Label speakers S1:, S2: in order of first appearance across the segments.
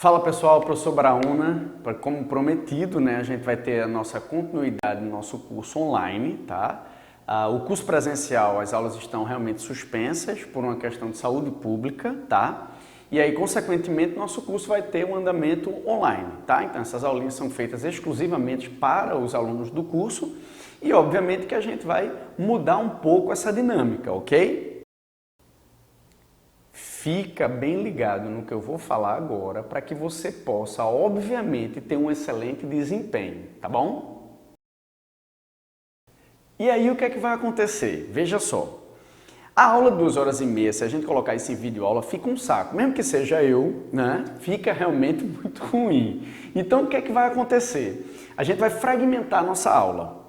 S1: Fala pessoal, professor Brauna, como prometido, né, a gente vai ter a nossa continuidade no nosso curso online, tá? O curso presencial, as aulas estão realmente suspensas por uma questão de saúde pública, tá? E aí, consequentemente, nosso curso vai ter um andamento online, tá? Então, essas aulinhas são feitas exclusivamente para os alunos do curso e, obviamente, que a gente vai mudar um pouco essa dinâmica, ok? Fica bem ligado no que eu vou falar agora para que você possa, obviamente, ter um excelente desempenho, tá bom? E aí o que é que vai acontecer? Veja só, a aula de 2 horas e meia, se a gente colocar isso em vídeo aula, fica um saco. Mesmo que seja eu, né? Fica realmente muito ruim. Então o que é que vai acontecer? A gente vai fragmentar a nossa aula.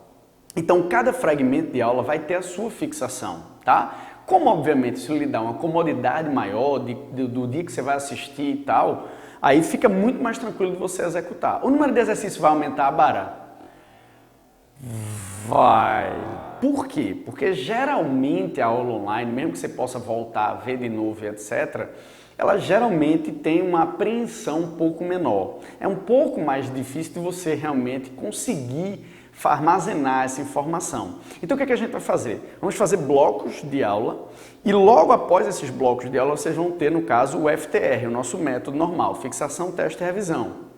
S1: Então cada fragmento de aula vai ter a sua fixação, tá? Como, obviamente, isso lhe dá uma comodidade maior do dia que você vai assistir e tal, aí fica muito mais tranquilo de você executar. O número de exercícios vai aumentar, Bara? Vai. Por quê? Porque geralmente a aula online, mesmo que você possa voltar a ver de novo e etc., ela geralmente tem uma apreensão um pouco menor. É um pouco mais difícil de você realmente conseguir armazenar essa informação. Então o que é que a gente vai fazer? Vamos fazer blocos de aula e logo após esses blocos de aula vocês vão ter, no caso, o FTR, o nosso método normal, fixação, teste e revisão.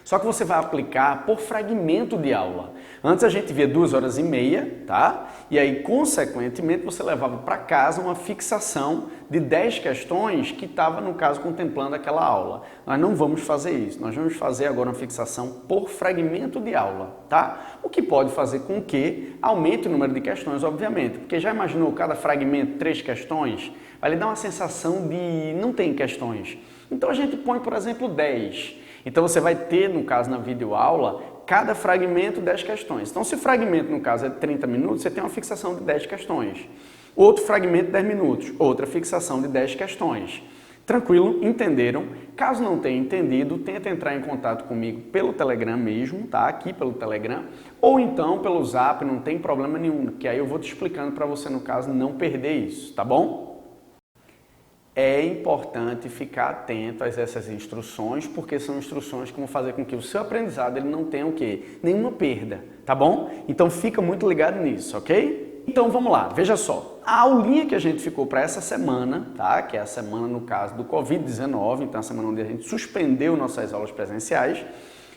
S1: Só que você vai aplicar por fragmento de aula. Antes a gente via 2 horas e meia, tá? E aí, consequentemente, você levava para casa uma fixação de 10 questões que estava, no caso, contemplando aquela aula. Nós não vamos fazer isso. Nós vamos fazer agora uma fixação por fragmento de aula, tá? O que pode fazer com que aumente o número de questões, obviamente. Porque já imaginou cada fragmento 3 questões? Vai lhe dar uma sensação de não tem questões. Então a gente põe, por exemplo, 10. Então você vai ter, no caso, na videoaula, cada fragmento 10 questões. Então se o fragmento, no caso, é de 30 minutos, você tem uma fixação de 10 questões. Outro fragmento, 10 minutos. Outra fixação de 10 questões. Tranquilo? Entenderam? Caso não tenha entendido, tenta entrar em contato comigo pelo Telegram mesmo, tá? Aqui pelo Telegram. Ou então pelo Zap, não tem problema nenhum, que aí eu vou te explicando para você, no caso, não perder isso, tá bom? É importante ficar atento a essas instruções, porque são instruções que vão fazer com que o seu aprendizado ele não tenha o quê? Nenhuma perda, tá bom? Então fica muito ligado nisso, ok? Então vamos lá, veja só. A aulinha que a gente ficou para essa semana, tá? Que é a semana, no caso, do Covid-19, então a semana onde a gente suspendeu nossas aulas presenciais,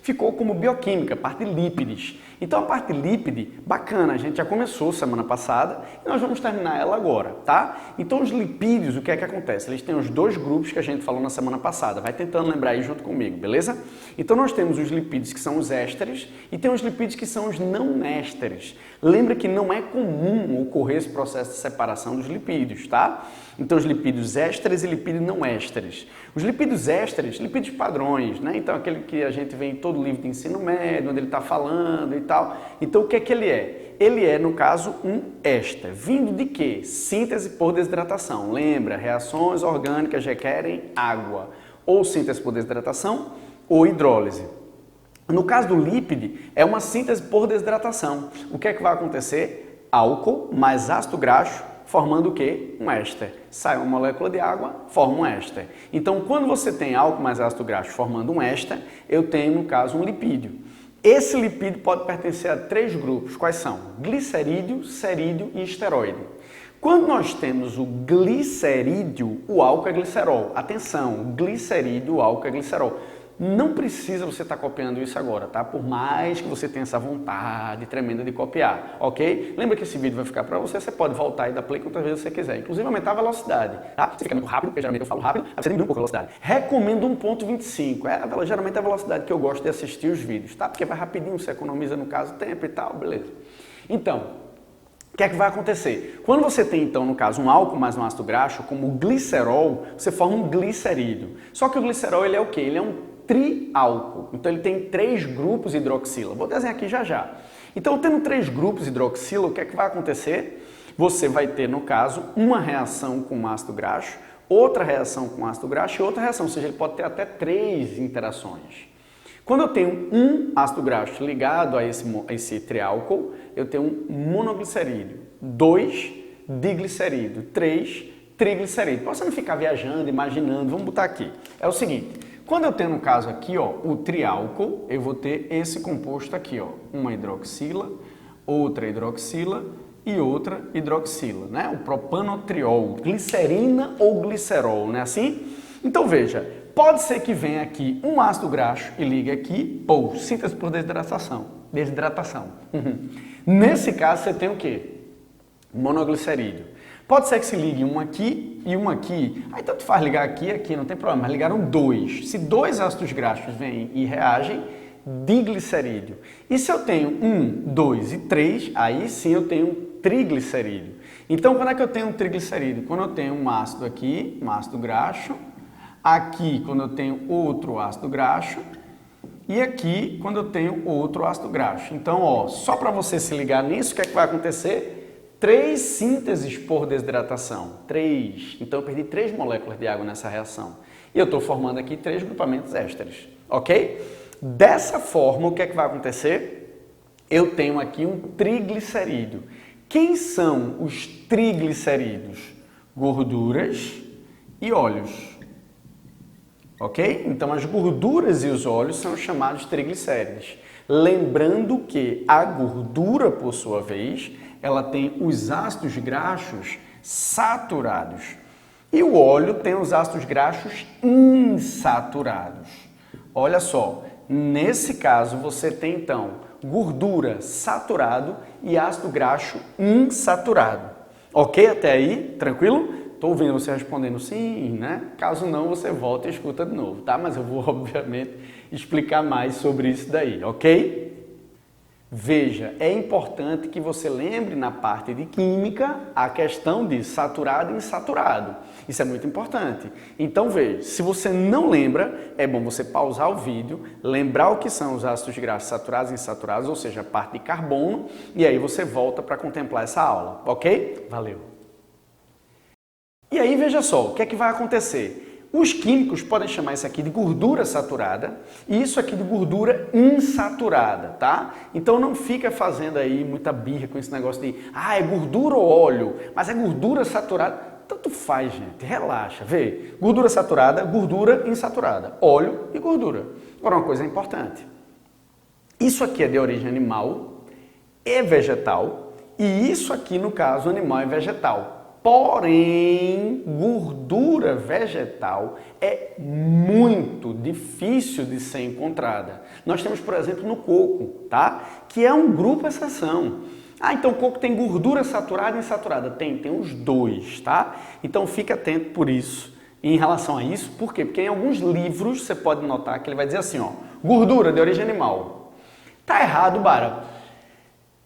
S1: ficou como bioquímica, parte de lípides. Então a parte de lípide, bacana, a gente já começou semana passada e nós vamos terminar ela agora, tá? Então os lipídios, o que é que acontece? Eles têm os 2 grupos que a gente falou na semana passada, vai tentando lembrar aí junto comigo, beleza? Então nós temos os lipídios que são os ésteres e tem os lipídios que são os não ésteres. Lembra que não é comum ocorrer esse processo de separação dos lipídios, tá? Então os lipídios ésteres e lipídios não ésteres. Os lipídios ésteres, lipídios padrões, né? Então aquele que a gente vê em todo livro de ensino médio, onde ele está falando e tal. Então o que é que ele é? Ele é, no caso, um éster. Vindo de quê? Síntese por desidratação. Lembra, reações orgânicas requerem água. Ou síntese por desidratação ou hidrólise. No caso do lípide, é uma síntese por desidratação. O que é que vai acontecer? Álcool mais ácido graxo formando o quê? Um éster. Sai uma molécula de água, forma um éster. Então, quando você tem álcool mais ácido graxo formando um éster, eu tenho, no caso, um lipídio. Esse lipídio pode pertencer a 3 grupos. Quais são? Glicerídeo, cerídeo e esteroide. Quando nós temos o glicerídeo, o álcool é glicerol. Atenção, glicerídeo, o álcool é glicerol. Não precisa você estar copiando isso agora, tá? Por mais que você tenha essa vontade tremenda de copiar, ok? Lembra que esse vídeo vai ficar para você, você pode voltar e dar play quantas vezes você quiser. Inclusive aumentar a velocidade, tá? Você fica muito rápido, porque geralmente eu falo rápido, aí você diminui um pouco a velocidade. Recomendo 1.25, geralmente é a velocidade que eu gosto de assistir os vídeos, tá? Porque vai rapidinho, você economiza, no caso, tempo e tal, beleza. Então, o que é que vai acontecer? Quando você tem, então, no caso, um álcool mais um ácido graxo, como o glicerol, você forma um glicerídeo. Só que o glicerol, ele é o quê? Ele é um triálcool. Então ele tem 3 grupos hidroxila. Vou desenhar aqui já já. Então, tendo 3 grupos hidroxila, o que é que vai acontecer? Você vai ter, no caso, uma reação com ácido graxo, outra reação com ácido graxo e outra reação, ou seja, ele pode ter até 3 interações. Quando eu tenho um ácido graxo ligado a esse triálcool, eu tenho um monoglicerídeo, 2 diglicerídeo, 3 triglicerídeo. Para você não ficar viajando, imaginando, vamos botar aqui. É o seguinte, Quando eu tenho, no caso aqui, ó, o triálcool, eu vou ter esse composto aqui, ó, uma hidroxila, outra hidroxila e outra hidroxila, né? O propanotriol, glicerina ou glicerol, não é assim? Então veja, pode ser que venha aqui um ácido graxo e ligue aqui, ou síntese por desidratação. Nesse caso você tem o quê? Monoglicerídeo. Pode ser que se ligue um aqui e um aqui. Aí tanto faz ligar aqui e aqui, não tem problema, mas ligaram dois. Se dois ácidos graxos vêm e reagem, diglicerídeo. E se eu tenho 1, 2 e 3, aí sim eu tenho triglicerídeo. Então, quando é que eu tenho um triglicerídeo? Quando eu tenho um ácido aqui, um ácido graxo, aqui quando eu tenho outro ácido graxo, e aqui quando eu tenho outro ácido graxo. Então, ó, só para você se ligar nisso, o que é que vai acontecer? 3 sínteses por desidratação. 3. Então, eu perdi 3 moléculas de água nessa reação. E eu estou formando aqui 3 grupamentos ésteres. Ok? Dessa forma, o que é que vai acontecer? Eu tenho aqui um triglicerídeo. Quem são os triglicerídeos? Gorduras e óleos. Ok? Então, as gorduras e os óleos são chamados triglicéridos. Lembrando que a gordura, por sua vez, ela tem os ácidos graxos saturados. E o óleo tem os ácidos graxos insaturados. Olha só, nesse caso você tem então gordura saturado e ácido graxo insaturado. Ok até aí? Tranquilo? Estou ouvindo você respondendo sim, né? Caso não, você volta e escuta de novo, tá? Mas eu vou, obviamente, explicar mais sobre isso daí, ok? Veja, é importante que você lembre na parte de química a questão de saturado e insaturado. Isso é muito importante. Então veja, se você não lembra, é bom você pausar o vídeo, lembrar o que são os ácidos graxos saturados e insaturados, ou seja, a parte de carbono, e aí você volta para contemplar essa aula, ok? Valeu! E aí veja só, o que é que vai acontecer? Os químicos podem chamar isso aqui de gordura saturada e isso aqui de gordura insaturada, tá? Então não fica fazendo aí muita birra com esse negócio de é gordura ou óleo, mas é gordura saturada. Tanto faz, gente, relaxa, vê. Gordura saturada, gordura insaturada, óleo e gordura. Agora uma coisa importante, isso aqui é de origem animal e vegetal e isso aqui no caso animal e vegetal. Porém, gordura vegetal é muito difícil de ser encontrada. Nós temos, por exemplo, no coco, tá? Que é um grupo exceção. Então o coco tem gordura saturada e insaturada? Tem os dois, tá? Então fique atento por isso, em relação a isso. Por quê? Porque em alguns livros você pode notar que ele vai dizer assim, ó, gordura de origem animal. Tá errado, Bara.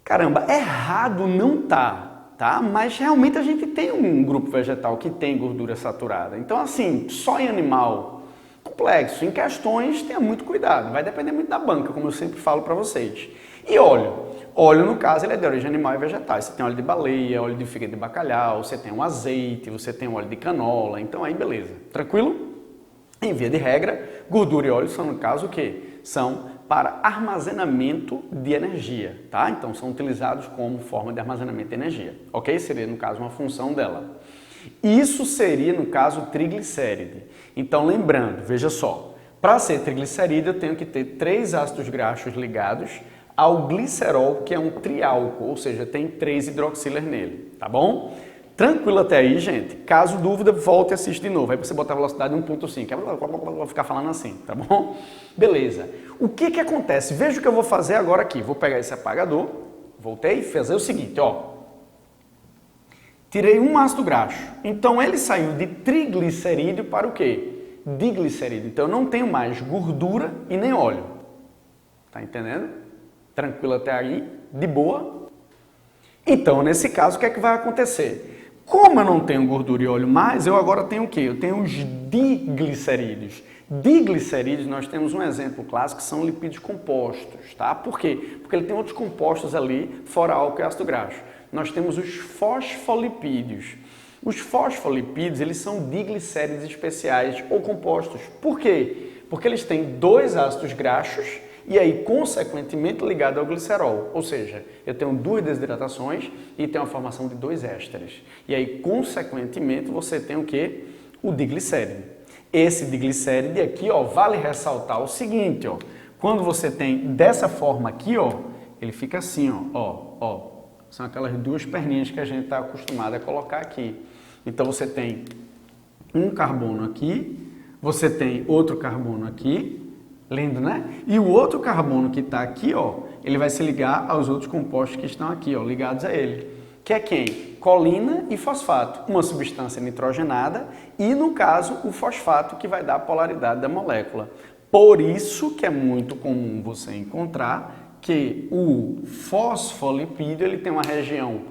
S1: Caramba, errado não tá. Tá? Mas realmente a gente tem um grupo vegetal que tem gordura saturada. Então, assim, só em animal, complexo. Em questões, tenha muito cuidado. Vai depender muito da banca, como eu sempre falo para vocês. E óleo? Óleo, no caso, ele é de origem animal e vegetal. Você tem óleo de baleia, óleo de fígado de bacalhau, você tem um azeite, você tem um óleo de canola. Então, aí, beleza. Tranquilo? Em via de regra, gordura e óleo são, no caso, o quê? São para armazenamento de energia, tá? Então, são utilizados como forma de armazenamento de energia, ok? Seria, no caso, uma função dela. Isso seria, no caso, triglicéride. Então, lembrando, veja só, para ser triglicerídeo, eu tenho que ter 3 ácidos graxos ligados ao glicerol, que é um triálcool, ou seja, tem 3 hidroxilas nele, tá bom? Tranquilo até aí, gente? Caso dúvida, volte e assiste de novo. Aí você bota a velocidade 1.5. Vou ficar falando assim, tá bom? Beleza. O que acontece? Veja o que eu vou fazer agora aqui. Vou pegar esse apagador, voltei e fazer o seguinte, ó. Tirei um ácido graxo. Então ele saiu de triglicerídeo para o quê? Diglicerídeo. Então eu não tenho mais gordura e nem óleo. Tá entendendo? Tranquilo até aí? De boa? Então, nesse caso, o que é que vai acontecer? Como eu não tenho gordura e óleo mais, eu agora tenho o quê? Eu tenho os diglicerídeos. Diglicerídeos, nós temos um exemplo clássico que são lipídios compostos, tá? Por quê? Porque ele tem outros compostos ali, fora álcool e ácido graxo. Nós temos os fosfolipídios. Os fosfolipídios, eles são diglicéridos especiais ou compostos. Por quê? Porque eles têm 2 ácidos graxos e aí, consequentemente, ligado ao glicerol. Ou seja, eu tenho 2 desidratações e tenho a formação de 2 ésteres. E aí, consequentemente, você tem o quê? O diglicério. Esse diglicéride aqui, ó, vale ressaltar o seguinte, ó, quando você tem dessa forma aqui, ó, ele fica assim, ó, são aquelas duas perninhas que a gente está acostumado a colocar aqui. Então você tem um carbono aqui, você tem outro carbono aqui, lindo, né? E o outro carbono que está aqui, ó, ele vai se ligar aos outros compostos que estão aqui, ó, ligados a ele. Que é quem? Colina e fosfato, uma substância nitrogenada e, no caso, o fosfato que vai dar a polaridade da molécula. Por isso que é muito comum você encontrar que o fosfolipídio ele tem uma região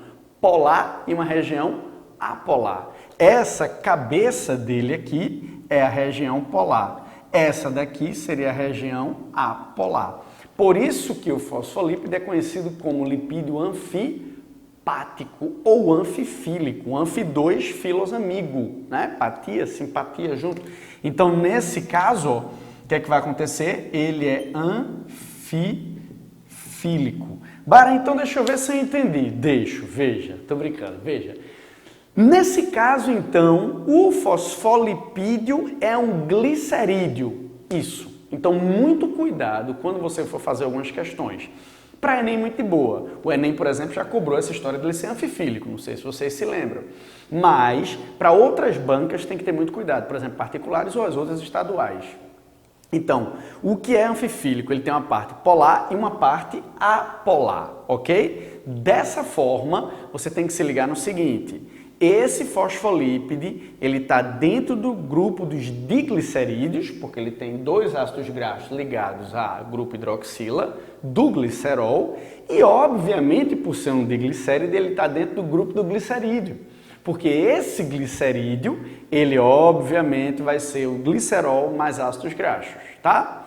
S1: polar e uma região apolar. Essa cabeça dele aqui é a região polar. Essa daqui seria a região apolar. Por isso que o fosfolípido é conhecido como lipídio anfipático ou anfifílico. Anfi 2, filos amigo, né? Patia, simpatia junto. Então, nesse caso, ó, o que é que vai acontecer? Ele é anfifílico. Bara, então deixa eu ver se eu entendi. Veja, tô brincando, veja. Nesse caso, então, o fosfolipídio é um glicerídeo. Isso. Então, muito cuidado quando você for fazer algumas questões. Para Enem, muito boa. O Enem, por exemplo, já cobrou essa história de ele ser anfifílico. Não sei se vocês se lembram. Mas, para outras bancas, tem que ter muito cuidado. Por exemplo, particulares ou as outras estaduais. Então, o que é anfifílico? Ele tem uma parte polar e uma parte apolar, ok? Dessa forma, você tem que se ligar no seguinte. Esse fosfolípide, ele está dentro do grupo dos diglicerídeos, porque ele tem dois ácidos graxos ligados ao grupo hidroxila, do glicerol, e obviamente, por ser um diglicéride, ele está dentro do grupo do glicerídeo. Porque esse glicerídeo, ele obviamente vai ser o glicerol mais ácidos graxos, tá?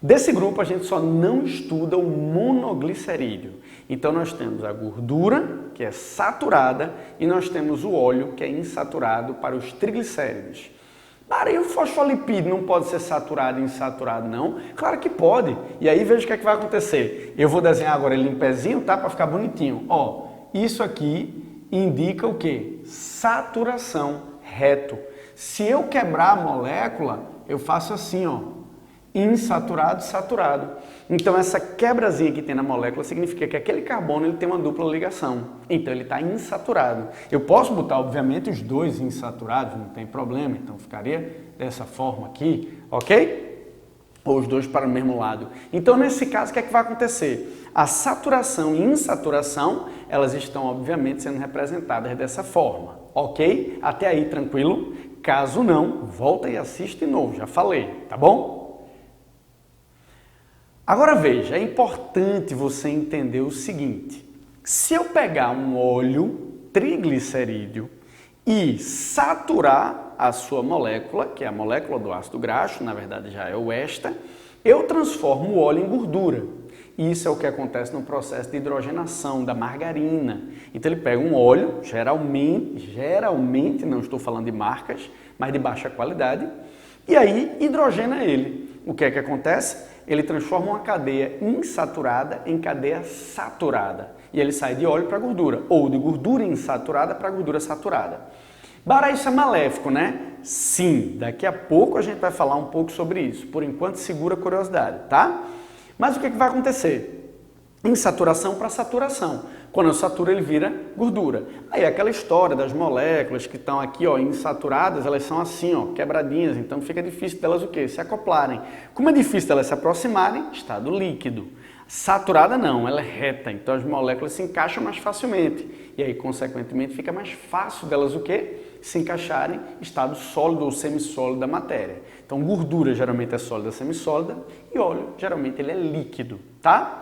S1: Desse grupo a gente só não estuda o monoglicerídeo. Então nós temos a gordura, que é saturada, e nós temos o óleo, que é insaturado para os triglicéridos. Para e o fosfolipídio não pode ser saturado e insaturado, não? Claro que pode. E aí veja o que é que vai acontecer. Eu vou desenhar agora ele em pezinho, tá? Para ficar bonitinho. Ó, isso aqui indica o quê? Saturação, reto. Se eu quebrar a molécula, eu faço assim, ó. Insaturado, saturado. Então essa quebrazinha que tem na molécula significa que aquele carbono ele tem uma dupla ligação. Então ele está insaturado. Eu posso botar, obviamente, os dois insaturados, não tem problema. Então ficaria dessa forma aqui, ok? Ou os dois para o mesmo lado. Então nesse caso, o que é que vai acontecer? A saturação e insaturação, elas estão, obviamente, sendo representadas dessa forma, ok? Até aí, tranquilo? Caso não, volta e assiste de novo, já falei, tá bom? Agora veja, é importante você entender o seguinte, se eu pegar um óleo triglicerídeo e saturar a sua molécula, que é a molécula do ácido graxo, na verdade já é o éster, eu transformo o óleo em gordura. Isso é o que acontece no processo de hidrogenação da margarina. Então ele pega um óleo, geralmente não estou falando de marcas, mas de baixa qualidade, e aí hidrogena ele. O que é que acontece? Ele transforma uma cadeia insaturada em cadeia saturada. E ele sai de óleo para gordura, ou de gordura insaturada para gordura saturada. Bara, isso é maléfico, né? Sim, daqui a pouco a gente vai falar um pouco sobre isso. Por enquanto, segura a curiosidade, tá? Mas o que é que vai acontecer? Insaturação para saturação. Quando eu saturo, ele vira gordura. Aí aquela história das moléculas que estão aqui, ó, insaturadas, elas são assim, ó, quebradinhas, então fica difícil delas o quê? Se acoplarem. Como é difícil delas se aproximarem? Estado líquido. Saturada não, ela é reta, então as moléculas se encaixam mais facilmente. E aí, consequentemente, fica mais fácil delas o quê? Se encaixarem em estado sólido ou semissólido da matéria. Então, gordura geralmente é sólida, semissólida, e óleo geralmente ele é líquido, tá?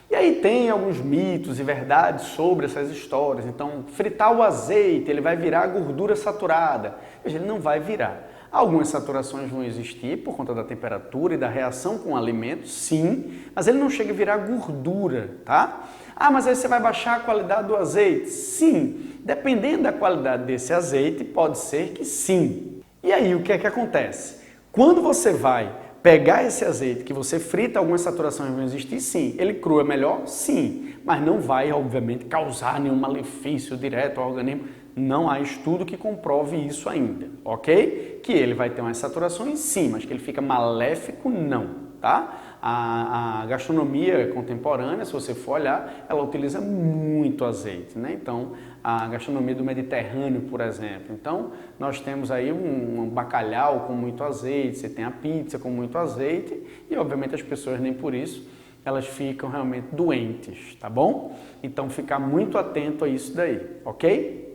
S1: E aí tem alguns mitos e verdades sobre essas histórias. Então, fritar o azeite, ele vai virar gordura saturada. Veja, ele não vai virar. Algumas saturações vão existir por conta da temperatura e da reação com o alimento, sim, mas ele não chega a virar gordura, tá? Ah, mas aí você vai baixar a qualidade do azeite? Sim, dependendo da qualidade desse azeite, pode ser que sim. E aí, o que é que acontece? Quando você vai pegar esse azeite que você frita, algumas saturações vão existir, sim. Ele cru é melhor? Sim. Mas não vai, obviamente, causar nenhum malefício direto ao organismo. Não há estudo que comprove isso ainda, ok? Que ele vai ter umas saturações sim, mas que ele fica maléfico, não, tá? A gastronomia contemporânea, se você for olhar, ela utiliza muito azeite, né? Então, a gastronomia do Mediterrâneo, por exemplo. Então, nós temos aí um bacalhau com muito azeite, você tem a pizza com muito azeite e, obviamente, as pessoas nem por isso elas ficam realmente doentes, tá bom? Então, ficar muito atento a isso daí, ok?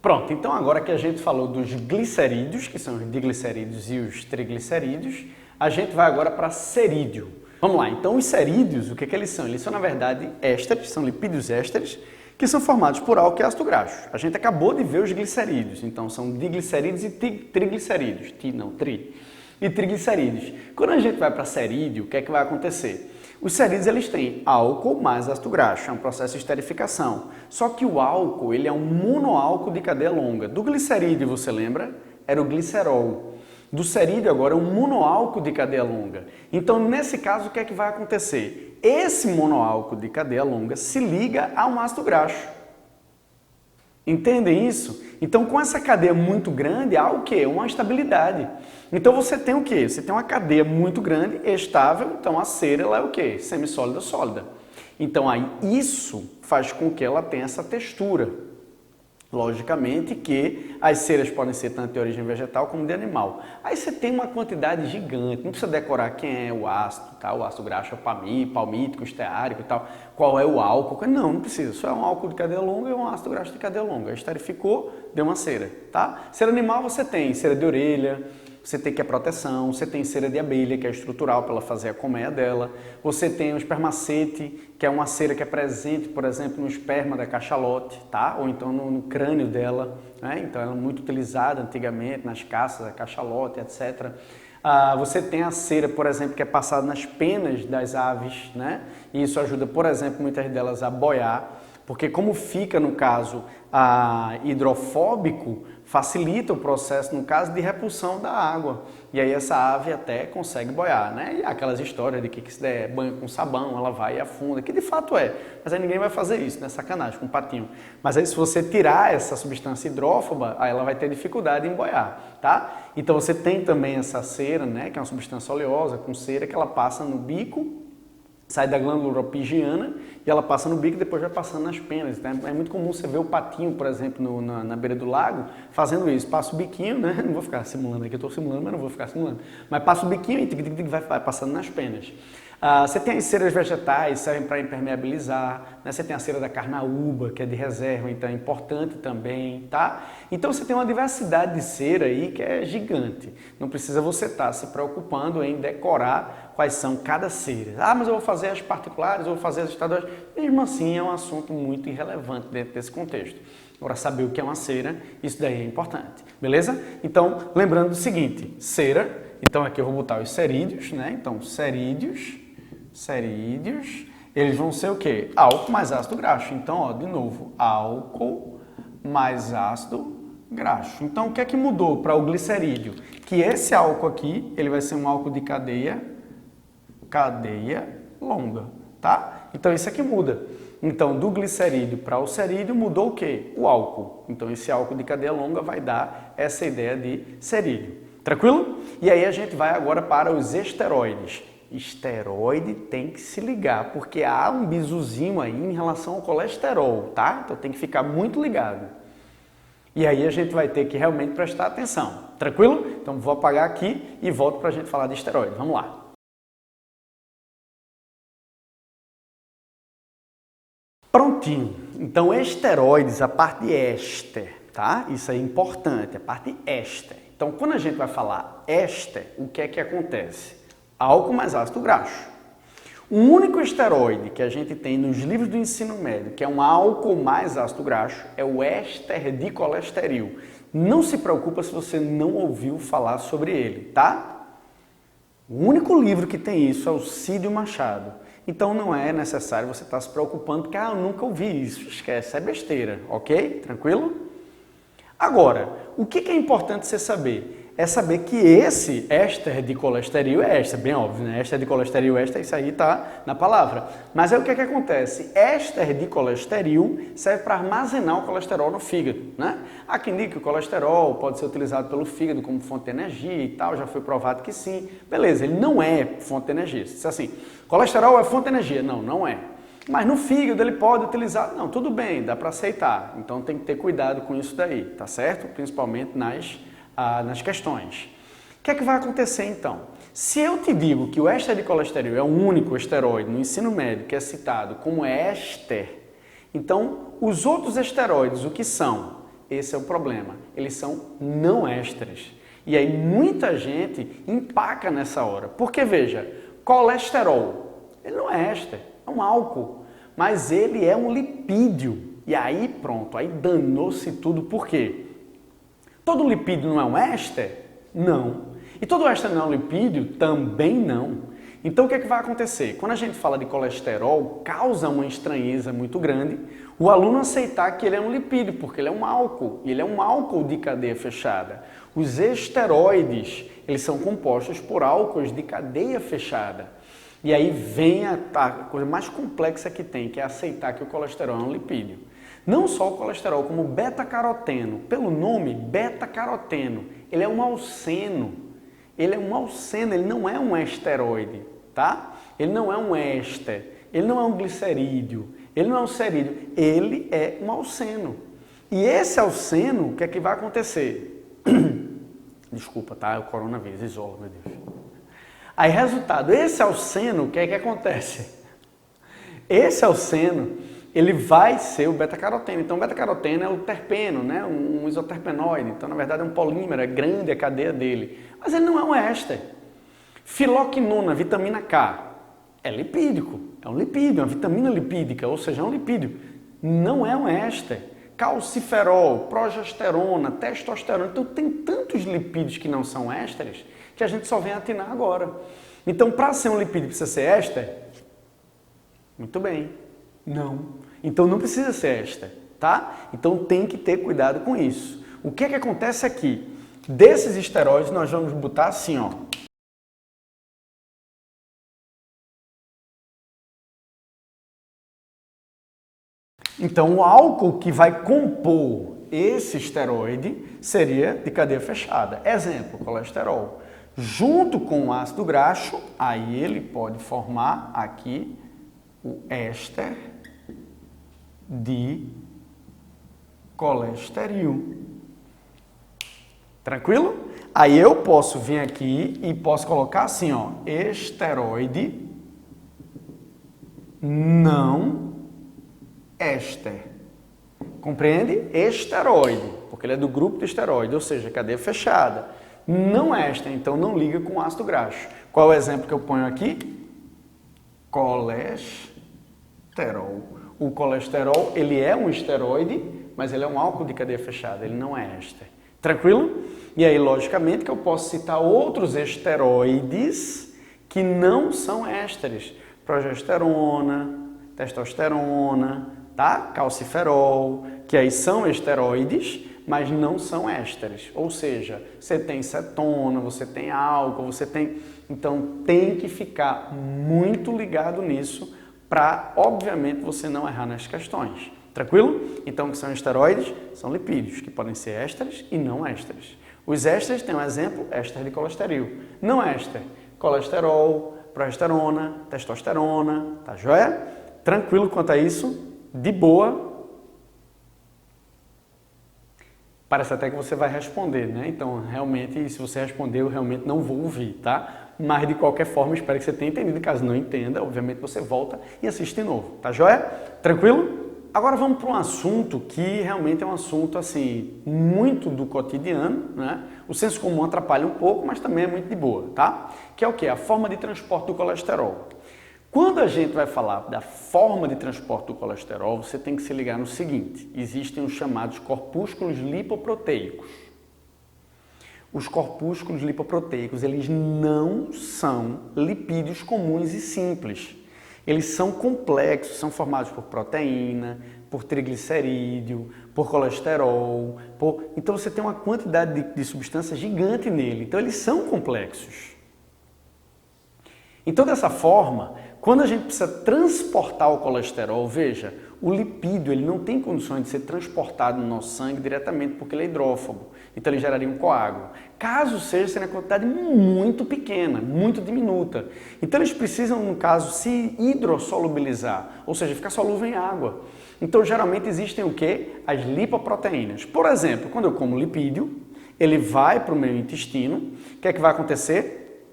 S1: Pronto, então agora que a gente falou dos glicerídeos, que são os diglicerídeos e os triglicerídeos, a gente vai agora para cerídeo. Vamos lá, então os cerídeos, o que eles são? Eles são, na verdade, ésteres, são lipídios ésteres, que são formados por álcool e ácido graxo. A gente acabou de ver os glicerídeos, então são diglicerídeos e triglicerídeos, e triglicerídeos. Quando a gente vai para cerídeo, o que é que vai acontecer? Os cerídeos eles têm álcool mais ácido graxo, é um processo de esterificação. Só que o álcool ele é um monoálcool de cadeia longa. Do glicerídeo, você lembra? Era o glicerol. Do cerídeo agora é um monoálcool de cadeia longa. Então, nesse caso, o que é que vai acontecer? Esse monoálcool de cadeia longa se liga a um ácido graxo. Entendem isso? Então, com essa cadeia muito grande, há o quê? Uma estabilidade. Então, você tem o quê? Você tem uma cadeia muito grande, estável, então a cera ela é o quê? Semissólida, sólida. Então, aí isso faz com que ela tenha essa textura. Logicamente que as ceras podem ser tanto de origem vegetal como de animal. Aí você tem uma quantidade gigante, não precisa decorar quem é o ácido, tá? O ácido graxo é o palmítico, esteárico e tal, qual é o álcool. Não precisa, só é um álcool de cadeia longa e um ácido graxo de cadeia longa. Esterificou, deu uma cera, tá? Cera animal você tem cera de orelha, você tem que é proteção, você tem cera de abelha, que é estrutural para ela fazer a colmeia dela, você tem o espermacete, que é uma cera que é presente, por exemplo, no esperma da cachalote, tá? Ou então no crânio dela, né? Então ela é muito utilizada antigamente nas caças, a cachalote, etc. Você tem a cera, por exemplo, que é passada nas penas das aves, né? E isso ajuda, por exemplo, muitas delas a boiar, porque como fica, no caso, hidrofóbico, facilita o processo, no caso, de repulsão da água. E aí essa ave até consegue boiar, né? E aquelas histórias de que se der banho com sabão, ela vai e afunda, que de fato é. Mas aí ninguém vai fazer isso, né? Sacanagem, com um patinho. Mas aí se você tirar essa substância hidrófoba, aí ela vai ter dificuldade em boiar, tá? Então você tem também essa cera, né? Que é uma substância oleosa com cera que ela passa no bico, sai da glândula uropigiana e ela passa no bico e depois vai passando nas penas. Né? É muito comum você ver o patinho, por exemplo, na beira do lago, fazendo isso. Passa o biquinho, né? Não vou ficar simulando aqui, eu estou simulando, mas não vou ficar simulando. Mas passa o biquinho e vai passando nas penas. Você tem as ceras vegetais, servem para impermeabilizar, né? Você tem a cera da carnaúba, que é de reserva, então é importante também, tá? Então você tem uma diversidade de cera aí que é gigante. Não precisa você estar se preocupando em decorar quais são cada cera. Mas eu vou fazer as particulares, eu vou fazer as estaduais. Mesmo assim, é um assunto muito irrelevante dentro desse contexto. Agora, saber o que é uma cera, isso daí é importante, beleza? Então, lembrando do seguinte, cera, então aqui eu vou botar os cerídeos, né? Então, cerídeos, eles vão ser o quê? Álcool mais ácido graxo. Então, ó, de novo, álcool mais ácido graxo. Então, o que é que mudou para o glicerídeo? Que esse álcool aqui, ele vai ser um álcool de cadeia longa, tá? Então, isso aqui muda. Então, do glicerídeo para o cerídeo mudou o quê? O álcool. Então, esse álcool de cadeia longa vai dar essa ideia de cerídeo. Tranquilo? E aí a gente vai agora para os esteroides. Esteroide tem que se ligar, porque há um bisuzinho aí em relação ao colesterol, tá? Então tem que ficar muito ligado. E aí a gente vai ter que realmente prestar atenção. Tranquilo? Então vou apagar aqui e volto para a gente falar de esteroide. Vamos lá. Prontinho. Então esteroides, a parte de éster, tá? Isso é importante, a parte éster. Então quando a gente vai falar éster, o que é que acontece? Álcool mais ácido graxo. O único esteroide que a gente tem nos livros do ensino médio, que é um álcool mais ácido graxo, é o éster de colesterol. Não se preocupa se você não ouviu falar sobre ele, tá? O único livro que tem isso é o Cídio Machado. Então não é necessário você estar se preocupando, porque eu nunca ouvi isso. Esquece, é besteira, ok? Tranquilo? Agora, o que é importante você saber? é saber que esse éster de colesterol é éster, bem óbvio, né? Éster de colesterol, éster, isso aí está na palavra. Mas aí o que é que acontece? Éster de colesterol serve para armazenar o colesterol no fígado, né? Há quem diga que o colesterol pode ser utilizado pelo fígado como fonte de energia e tal, já foi provado que sim. Beleza, ele não é fonte de energia. Se assim, colesterol é fonte de energia. Não, não é. Mas no fígado ele pode utilizar, não, tudo bem, dá para aceitar. Então tem que ter cuidado com isso daí, tá certo? Principalmente nas questões. O que é que vai acontecer então? Se eu te digo que o éster de colesterol é o único esteroide no ensino médio que é citado como éster, então os outros esteroides, o que são? Esse é o problema, eles são não ésteres. E aí muita gente empaca nessa hora, porque veja, colesterol, ele não é éster, é um álcool, mas ele é um lipídio. E aí pronto, aí danou-se tudo, por quê? Todo lipídio não é um éster? Não. E todo éster não é um lipídio? Também não. Então o que é que vai acontecer? Quando a gente fala de colesterol, causa uma estranheza muito grande o aluno aceitar que ele é um lipídio, porque ele é um álcool, e ele é um álcool de cadeia fechada. Os esteroides, eles são compostos por álcoois de cadeia fechada. E aí vem a coisa mais complexa que tem, que é aceitar que o colesterol é um lipídio. Não só o colesterol, como o beta-caroteno. Pelo nome, beta-caroteno, ele é um alceno. Ele é um alceno, ele não é um esteroide, tá? Ele não é um éster, ele não é um glicerídeo, ele não é um cerídeo, ele é um alceno. E esse alceno, o que é que vai acontecer? Desculpa, tá? É o coronavírus, isola, meu Deus. Aí, resultado, esse alceno, o que é que acontece? Esse alceno, ele vai ser o beta-caroteno. Então, o beta-caroteno é o terpeno, né? Um isoterpenoide. Então, na verdade, é um polímero, é grande a cadeia dele. Mas ele não é um éster. Filoquinona, vitamina K, é lipídico. É um lipídio, uma vitamina lipídica, ou seja, é um lipídio. Não é um éster. Calciferol, progesterona, testosterona. Então, tem tantos lipídios que não são ésteres que a gente só vem atinar agora. Então, para ser um lipídio precisa ser éster? Muito bem. Não. Então não precisa ser éster, tá? Então tem que ter cuidado com isso. O que é que acontece aqui? Desses esteroides nós vamos botar assim, ó. Então o álcool que vai compor esse esteroide seria de cadeia fechada. Exemplo, colesterol. Junto com o ácido graxo, aí ele pode formar aqui o éster de colesterol. Tranquilo? Aí eu posso vir aqui e posso colocar assim, ó, esteroide não éster. Compreende? Esteroide, porque ele é do grupo de esteroide, ou seja, cadeia fechada. Não éster, então não liga com ácido graxo. Qual é o exemplo que eu ponho aqui? Colesterol. O colesterol, ele é um esteroide, mas ele é um álcool de cadeia fechada, ele não é éster. Tranquilo? E aí, logicamente, que eu posso citar outros esteroides que não são ésteres. Progesterona, testosterona, tá? Calciferol, que aí são esteroides, mas não são ésteres. Ou seja, você tem cetona, você tem álcool, você tem... Então, tem que ficar muito ligado nisso para, obviamente, você não errar nas questões. Tranquilo? Então, o que são esteroides? São lipídios, que podem ser ésteres e não ésteres. Os ésteres têm um exemplo, éster de colesterol. Não éster, colesterol, progesterona, testosterona, tá joia? Tranquilo quanto a isso? De boa? Parece até que você vai responder, né? Então, realmente, se você responder, eu realmente não vou ouvir, tá? Mas, de qualquer forma, espero que você tenha entendido. Caso não entenda, obviamente, você volta e assiste de novo, tá joia? Tranquilo? Agora vamos para um assunto que realmente é um assunto, assim, muito do cotidiano, né? O senso comum atrapalha um pouco, mas também é muito de boa, tá? Que é o quê? A forma de transporte do colesterol. Quando a gente vai falar da forma de transporte do colesterol, você tem que se ligar no seguinte: existem os chamados corpúsculos lipoproteicos. Os corpúsculos lipoproteicos, eles não são lipídios comuns e simples. Eles são complexos, são formados por proteína, por triglicerídeo, por colesterol. Então você tem uma quantidade de substâncias gigante nele. Então eles são complexos. Então dessa forma, quando a gente precisa transportar o colesterol, veja, o lipídio ele não tem condições de ser transportado no nosso sangue diretamente porque ele é hidrófobo. Então ele geraria um coágulo. Caso seja em uma quantidade muito pequena, muito diminuta. Então eles precisam, no caso, se hidrossolubilizar, ou seja, ficar solúvel em água. Então geralmente existem o quê? As lipoproteínas. Por exemplo, quando eu como lipídio, ele vai para o meu intestino. O que é que vai acontecer?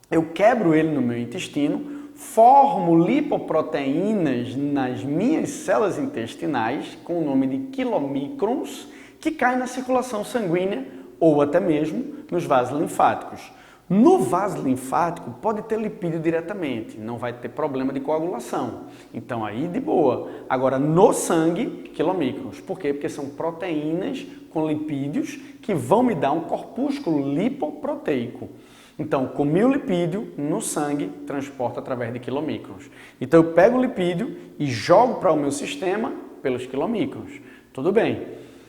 S1: Eu quebro ele no meu intestino, formo lipoproteínas nas minhas células intestinais com o nome de quilomicrons que caem na circulação sanguínea ou até mesmo nos vasos linfáticos. No vaso linfático pode ter lipídio diretamente, não vai ter problema de coagulação. Então aí de boa. Agora no sangue, quilomicrons. Por quê? Porque são proteínas com lipídios que vão me dar um corpúsculo lipoproteico. Então, comi o lipídio no sangue, transporta através de quilomicrons. Então, eu pego o lipídio e jogo para o meu sistema pelos quilomicrons. Tudo bem.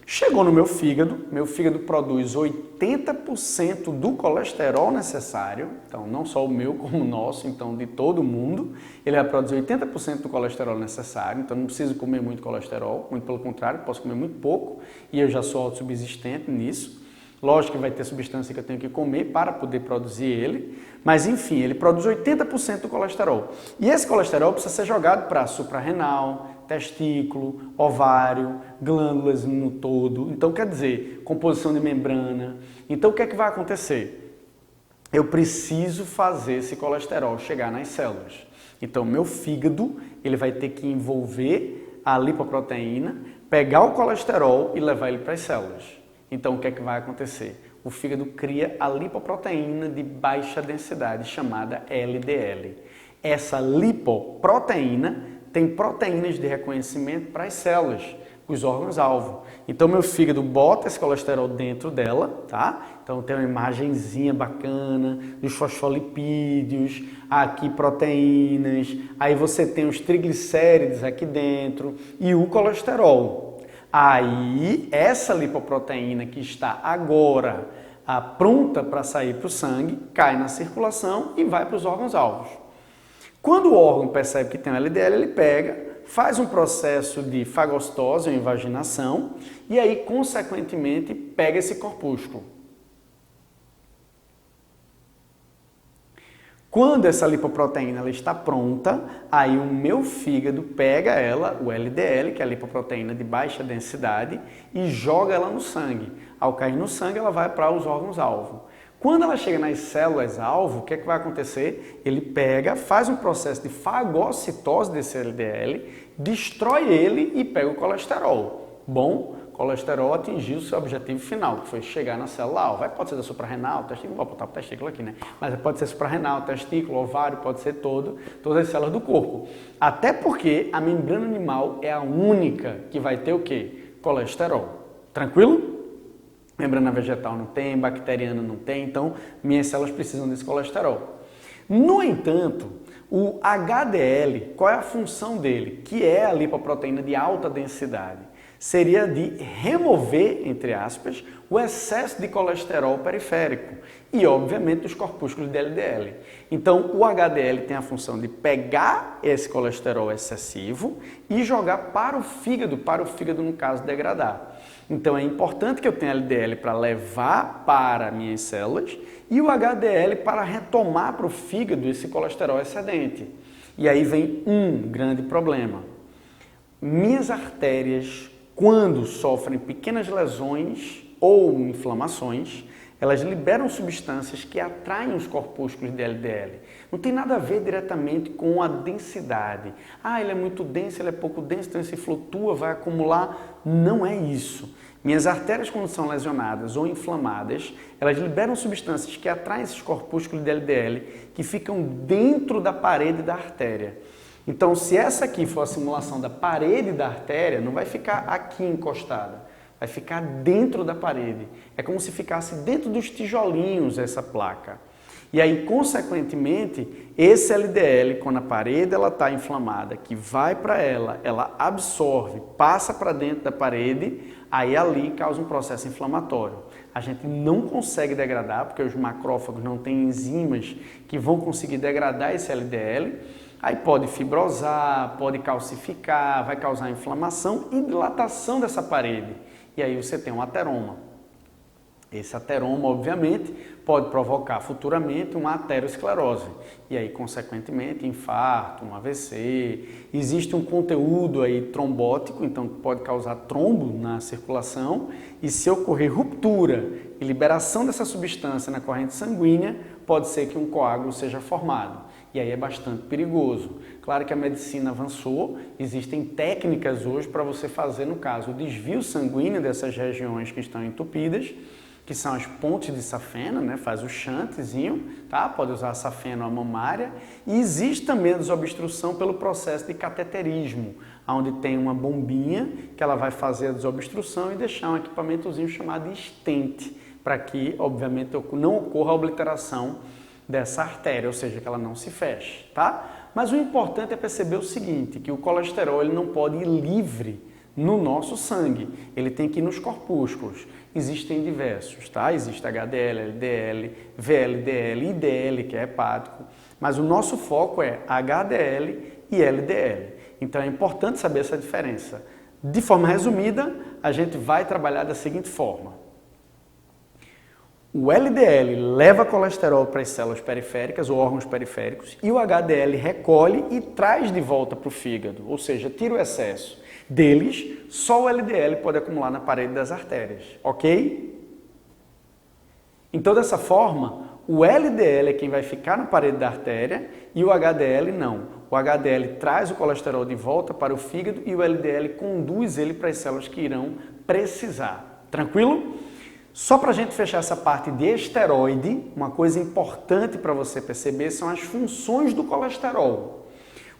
S1: Chegou no meu fígado produz 80% do colesterol necessário. Então, não só o meu, como o nosso, então de todo mundo. Ele vai produzir 80% do colesterol necessário. Então, não preciso comer muito colesterol. Muito pelo contrário, posso comer muito pouco. E eu já sou autossubsistente nisso. Lógico que vai ter substância que eu tenho que comer para poder produzir ele, mas enfim, ele produz 80% do colesterol. E esse colesterol precisa ser jogado para suprarrenal, testículo, ovário, glândulas no todo. Então, quer dizer, composição de membrana. Então, o que é que vai acontecer? Eu preciso fazer esse colesterol chegar nas células. Então, meu fígado, ele vai ter que envolver a lipoproteína, pegar o colesterol e levar ele para as células. Então, o que é que vai acontecer? O fígado cria a lipoproteína de baixa densidade, chamada LDL. Essa lipoproteína tem proteínas de reconhecimento para as células, os órgãos-alvo. Então, meu fígado bota esse colesterol dentro dela, tá? Então, tem uma imagenzinha bacana dos fosfolipídios, aqui proteínas, aí você tem os triglicéridos aqui dentro e o colesterol. Aí, essa lipoproteína que está agora pronta para sair para o sangue, cai na circulação e vai para os órgãos-alvos. Quando o órgão percebe que tem um LDL, ele pega, faz um processo de fagostose ou invaginação e aí, consequentemente, pega esse corpúsculo. Quando essa lipoproteína ela está pronta, aí o meu fígado pega ela, o LDL, que é a lipoproteína de baixa densidade, e joga ela no sangue. Ao cair no sangue, ela vai para os órgãos-alvo. Quando ela chega nas células-alvo, o que é que vai acontecer? Ele pega, faz um processo de fagocitose desse LDL, destrói ele e pega o colesterol. Bom, o colesterol atingiu o seu objetivo final, que foi chegar na célula-alvo. Pode ser da suprarrenal, testículo, vou botar o testículo aqui, né? Mas pode ser suprarrenal, testículo, ovário, pode ser todas as células do corpo. Até porque a membrana animal é a única que vai ter o quê? Colesterol. Tranquilo? Membrana vegetal não tem, bacteriana não tem, então minhas células precisam desse colesterol. No entanto, o HDL, qual é a função dele? Que é a lipoproteína de alta densidade. Seria de remover, entre aspas, o excesso de colesterol periférico e, obviamente, os corpúsculos de LDL. Então, o HDL tem a função de pegar esse colesterol excessivo e jogar para o fígado, no caso, degradar. Então, é importante que eu tenha LDL para levar para minhas células e o HDL para retomar para o fígado esse colesterol excedente. E aí vem um grande problema. Minhas artérias, quando sofrem pequenas lesões ou inflamações, elas liberam substâncias que atraem os corpúsculos de LDL. Não tem nada a ver diretamente com a densidade. Ele é muito denso, ele é pouco denso, então se flutua, vai acumular. Não é isso. Minhas artérias, quando são lesionadas ou inflamadas, elas liberam substâncias que atraem esses corpúsculos de LDL que ficam dentro da parede da artéria. Então, se essa aqui for a simulação da parede da artéria, não vai ficar aqui encostada, vai ficar dentro da parede. É como se ficasse dentro dos tijolinhos essa placa. E aí, consequentemente, esse LDL, quando a parede está inflamada, que vai para ela absorve, passa para dentro da parede, aí ali causa um processo inflamatório. A gente não consegue degradar, porque os macrófagos não têm enzimas que vão conseguir degradar esse LDL. Aí pode fibrosar, pode calcificar, vai causar inflamação e dilatação dessa parede. E aí você tem um ateroma. Esse ateroma, obviamente, pode provocar futuramente uma aterosclerose. E aí, consequentemente, infarto, um AVC. Existe um conteúdo aí trombótico, então pode causar trombo na circulação. E se ocorrer ruptura e liberação dessa substância na corrente sanguínea, pode ser que um coágulo seja formado. E aí é bastante perigoso. Claro que a medicina avançou, existem técnicas hoje para você fazer, no caso, o desvio sanguíneo dessas regiões que estão entupidas, que são as pontes de safena, né? Faz o chantezinho, tá? Pode usar a safena ou a mamária. E existe também a desobstrução pelo processo de cateterismo, onde tem uma bombinha que ela vai fazer a desobstrução e deixar um equipamentozinho chamado stent, para que, obviamente, não ocorra a obliteração dessa artéria, ou seja, que ela não se feche, tá? Mas o importante é perceber o seguinte, que o colesterol ele não pode ir livre no nosso sangue, ele tem que ir nos corpúsculos. Existem diversos, tá? Existe HDL, LDL, VLDL, IDL, que é hepático, mas o nosso foco é HDL e LDL. Então é importante saber essa diferença. De forma resumida, a gente vai trabalhar da seguinte forma. O LDL leva colesterol para as células periféricas ou órgãos periféricos e o HDL recolhe e traz de volta para o fígado, ou seja, tira o excesso. Deles, só o LDL pode acumular na parede das artérias, ok? Então, dessa forma, o LDL é quem vai ficar na parede da artéria e o HDL não. O HDL traz o colesterol de volta para o fígado e o LDL conduz ele para as células que irão precisar. Tranquilo? Só para a gente fechar essa parte de esteroide, uma coisa importante para você perceber são as funções do colesterol.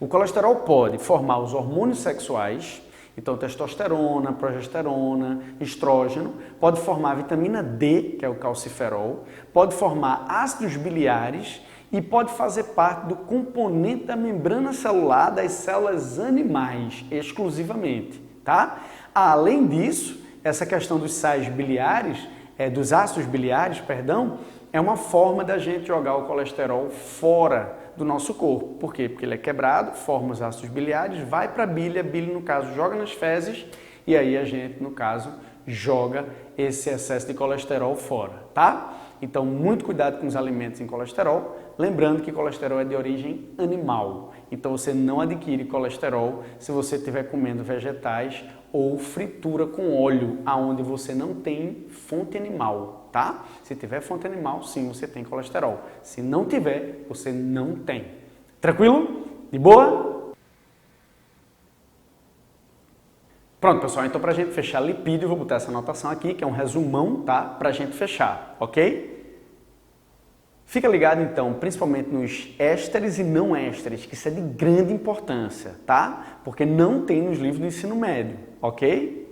S1: O colesterol pode formar os hormônios sexuais, então testosterona, progesterona, estrógeno, pode formar a vitamina D, que é o calciferol, pode formar ácidos biliares e pode fazer parte do componente da membrana celular das células animais, exclusivamente, tá? Além disso, essa questão dos sais biliares, dos ácidos biliares, perdão, é uma forma da gente jogar o colesterol fora do nosso corpo. Por quê? Porque ele é quebrado, forma os ácidos biliares, vai para a bile, no caso, joga nas fezes e aí a gente, no caso, joga esse excesso de colesterol fora, tá? Então, muito cuidado com os alimentos em colesterol, lembrando que colesterol é de origem animal. Então, você não adquire colesterol se você estiver comendo vegetais ou fritura com óleo, aonde você não tem fonte animal, tá? Se tiver fonte animal, sim, você tem colesterol. Se não tiver, você não tem. Tranquilo? De boa? Pronto, pessoal, então para a gente fechar lipídio, eu vou botar essa anotação aqui, que é um resumão, tá? Para a gente fechar, ok? Fica ligado, então, principalmente nos ésteres e não ésteres, que isso é de grande importância, tá? Porque não tem nos livros do ensino médio, ok?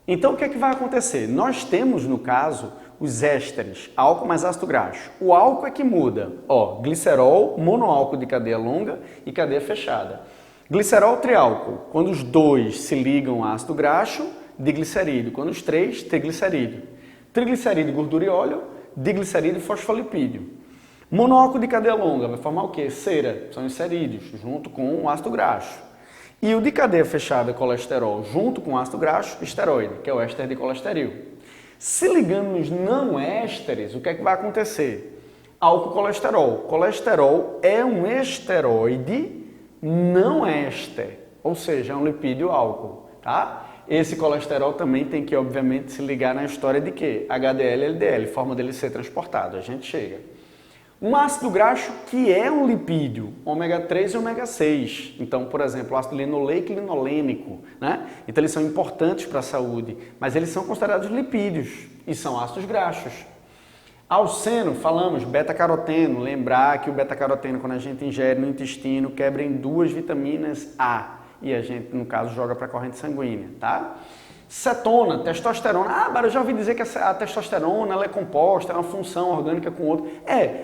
S1: Então, o que é que vai acontecer? Nós temos, no caso, os ésteres, álcool mais ácido graxo. O álcool é que muda, ó, glicerol, monoálcool de cadeia longa e cadeia fechada. Glicerol, triálcool, quando os dois se ligam a ácido graxo, diglicerídeo, quando os três, triglicerídeo. Triglicerídeo, gordura e óleo, diglicerídeo e fosfolipídio. Monóxido de cadeia longa vai formar o quê? Cera, são os cerídeos, junto com o ácido graxo. E o de cadeia fechada, colesterol, junto com o ácido graxo, esteroide, que é o éster de colesterol. Se ligando nos não ésteres, o que é que vai acontecer? Álcool colesterol. Colesterol é um esteroide não éster, ou seja, é um lipídio álcool, tá? Esse colesterol também tem que, obviamente, se ligar na história de quê? HDL e LDL, forma dele ser transportado. A gente chega. Um ácido graxo que é um lipídio, ômega 3 e ômega 6. Então, por exemplo, o ácido linoleico e linolênico, né? Então, eles são importantes para a saúde, mas eles são considerados lipídios e são ácidos graxos. Alceno, falamos, beta-caroteno. Lembrar que o beta-caroteno, quando a gente ingere no intestino, quebra em duas vitaminas A. E a gente, no caso, joga para a corrente sanguínea, tá? Cetona, testosterona. Ah, mas eu já ouvi dizer que a testosterona ela é composta, é uma função orgânica com outra.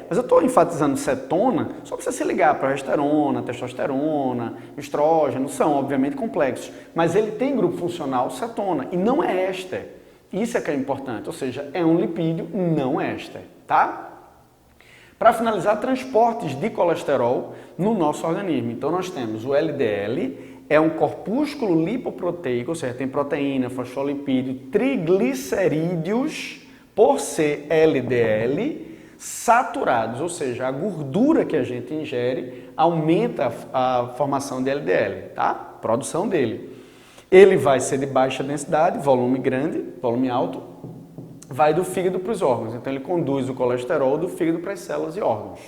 S1: Mas eu estou enfatizando cetona só para você se ligar para progesterona, testosterona, estrógeno, são obviamente complexos. Mas ele tem grupo funcional cetona e não é éster. Isso é que é importante, ou seja, é um lipídio não éster, tá? Para finalizar, transportes de colesterol no nosso organismo. Então nós temos o LDL, é um corpúsculo lipoproteico, ou seja, tem proteína, fosfolipídio, triglicerídeos, por ser LDL, saturados, ou seja, a gordura que a gente ingere aumenta a formação de LDL, tá? Produção dele. Ele vai ser de baixa densidade, volume grande, volume alto, vai do fígado para os órgãos. Então ele conduz o colesterol do fígado para as células e órgãos.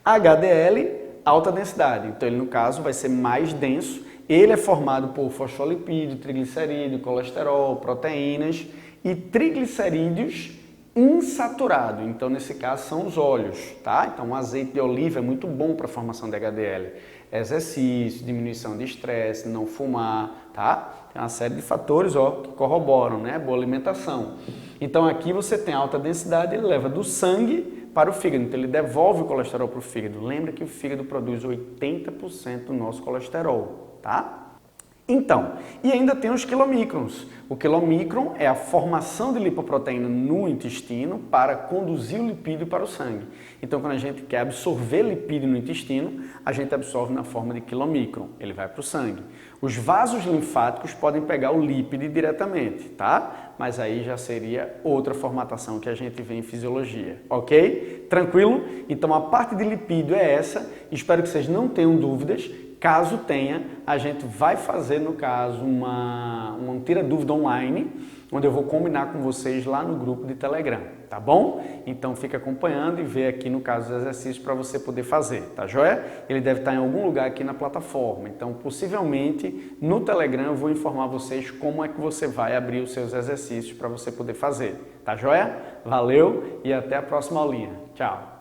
S1: HDL, alta densidade. Então ele, no caso, vai ser mais denso. Ele é formado por fosfolipídio, triglicerídeo, colesterol, proteínas e triglicerídeos insaturados. Então, nesse caso, são os óleos, tá? Então, o azeite de oliva é muito bom para a formação de HDL. Exercício, diminuição de estresse, não fumar, tá? Tem uma série de fatores, que corroboram, né? Boa alimentação. Então, aqui você tem alta densidade, ele leva do sangue para o fígado, então ele devolve o colesterol para o fígado. Lembra que o fígado produz 80% do nosso colesterol, tá? Então, e ainda tem os quilomicrons. O quilomicron é a formação de lipoproteína no intestino para conduzir o lipídio para o sangue. Então, quando a gente quer absorver lipídio no intestino, a gente absorve na forma de quilomicron, ele vai para o sangue. Os vasos linfáticos podem pegar o lípido diretamente, tá? Mas aí já seria outra formatação que a gente vê em fisiologia, ok? Tranquilo? Então, a parte de lipídio é essa. Espero que vocês não tenham dúvidas. Caso tenha, a gente vai fazer, no caso, uma tira dúvida online, onde eu vou combinar com vocês lá no grupo de Telegram, tá bom? Então fica acompanhando e vê aqui, no caso, os exercícios para você poder fazer, tá joia? Ele deve estar em algum lugar aqui na plataforma, então possivelmente no Telegram eu vou informar vocês como é que você vai abrir os seus exercícios para você poder fazer, tá joia? Valeu e até a próxima aulinha. Tchau!